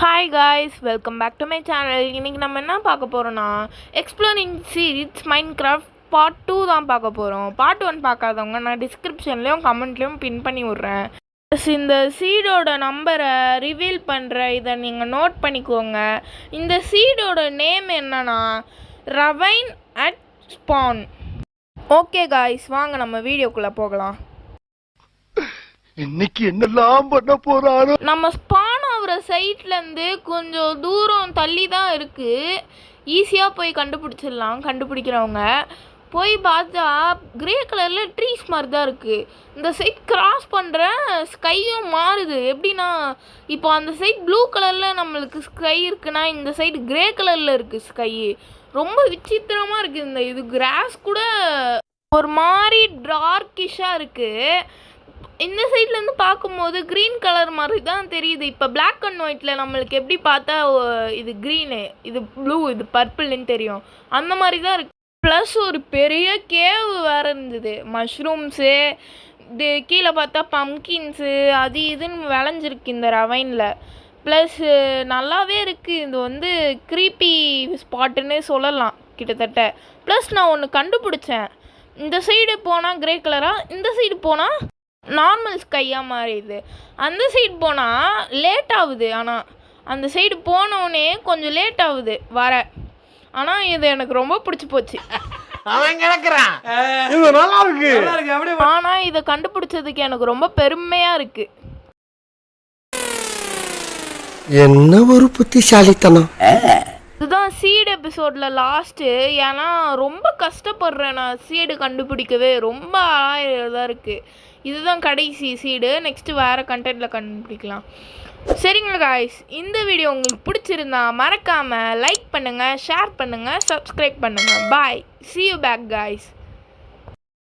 Hi guys, welcome back to my channel. இன்றைக்கி நம்ம என்ன பார்க்க போகிறோன்னா எக்ஸ்ப்ளோரிங் சீட்ஸ் மைன்கிராஃப்ட் பார்ட் 2 தான் பார்க்க போகிறோம். பார்ட் 1 பார்க்காதவங்க நான் டிஸ்கிரிப்ஷன்லேயும் கமெண்ட்லேயும் பின் பண்ணி விட்றேன். இந்த சீடோட நம்பரை ரிவீல் பண்ணுற இதை நீங்கள் நோட் பண்ணிக்கோங்க. இந்த சீடோட நேம் என்னன்னா ரவைன் அட் ஸ்பான். ஓகே காய்ஸ், வாங்க நம்ம வீடியோக்குள்ளே போகலாம். இன்னைக்கு என்னெல்லாம் பண்ண போறாரோ. நம்ம ஸ்பான் ஆகிற சைட்லேருந்து கொஞ்சம் தூரம் தள்ளி தான் இருக்குது. ஈஸியாக போய் கண்டுபிடிக்கிறவங்க போய் பார்த்தா கிரே கலரில் ட்ரீஸ் மாதிரி தான் இருக்குது. இந்த சைட் கிராஸ் பண்ணுற ஸ்கையும் மாறுது. எப்படின்னா இப்போ அந்த சைட் ப்ளூ கலரில் நம்மளுக்கு ஸ்கை இருக்குன்னா இந்த சைடு கிரே கலரில் இருக்குது ஸ்கை. ரொம்ப விசித்திரமாக இருக்குது. இது கிராஸ் கூட ஒரு மாதிரி டார்க்கிஷாக இருக்குது. இந்த சைட்லேருந்து பார்க்கும்போது க்ரீன் கலர் மாதிரி தான் தெரியுது. இப்போ பிளாக் அண்ட் ஒயிட்டில் நம்மளுக்கு எப்படி பார்த்தா இது க்ரீனு, இது ப்ளூ, இது பர்பிள்னு தெரியும். அந்த மாதிரி தான் இருக்குது. ப்ளஸ் ஒரு பெரிய கேவ் வேறு இருந்தது. மஷ்ரூம்ஸு, இது கீழே பார்த்தா பம்கின்ஸு, அது இதுன்னு விளைஞ்சிருக்கு இந்த ரவைனில். ப்ளஸ் நல்லாவே இருக்குது. இது வந்து க்ரீப்பி ஸ்பாட்டுன்னு சொல்லலாம் கிட்டத்தட்ட. ப்ளஸ் நான் ஒன்று கண்டுபிடிச்சேன். இந்த சைடு போனால் கிரே கலராக, இந்த சைடு போனால் நார்மல் ஸ்கையாக மாறிடுது. அந்த சைடு போனால் லேட் ஆகுது. ஆனால் அந்த சைடு போனோடனே கொஞ்சம் லேட் ஆகுது வர. ஆனால் இது எனக்கு ரொம்ப பிடிச்சி போச்சு. ஆனால் இதை கண்டுபிடிச்சதுக்கு எனக்கு ரொம்ப பெருமையாக இருக்குது. என்ன ஒரு புத்திசாலித்தனம். இதுதான் சீடு எபிசோடில் லாஸ்ட்டு. ஏன்னா ரொம்ப கஷ்டப்படுறேன் நான் சீடு கண்டுபிடிக்கவே. ரொம்ப ஆயிரம் இருக்குது. இதுதான் கடைசி சீடு. நெக்ஸ்ட்டு வேறு கண்டென்ட்டில் கண்டுபிடிக்கலாம். சரிங்களா காய்ஸ், இந்த வீடியோ உங்களுக்கு பிடிச்சிருந்தா மறக்காமல் லைக் பண்ணுங்கள், ஷேர் பண்ணுங்கள், சப்ஸ்கிரைப் பண்ணுங்கள். பாய், see you back guys.